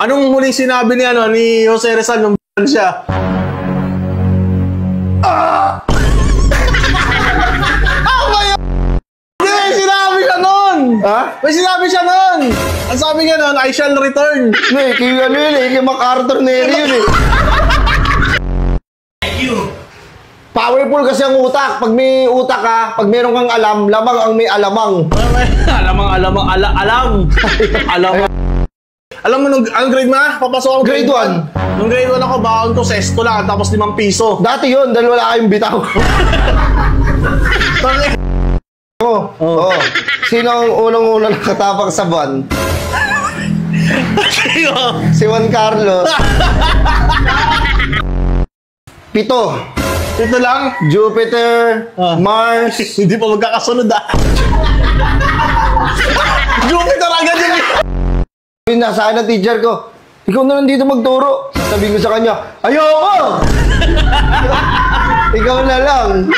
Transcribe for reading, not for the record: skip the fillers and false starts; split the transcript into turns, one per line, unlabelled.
Anong huling sinabi ni, ni Jose Rizal nung siya? May sinabi siya nun!
Ha?
May sinabi siya nun! Ang sabi niya nun, I shall return.
Kay ano yun eh, kay MacArthur Neri yun eh.
Thank you.
Powerful kasi ang utak. Pag may utak ka, pag meron kang alam, lamang ang may alamang.
Alam. Alam mo, anong grade mo na? Papasok ako
Grade 1.
Nung grade 1 ako, baon ko, sesto lang, tapos 5 piso.
Dati yun, dahil wala kayong bitaw. Oo. Sino ang unang-unang nakatapak sa buwan? Si Juan Carlos. 7.
Ito lang.
Jupiter, Mars.
Hindi pa magkakasunod Jupiter agad yun.
Nasaan na teacher ko? Ikaw na lang dito magturo. Sasabihin ko sa kanya, ayoko! Ikaw na lang.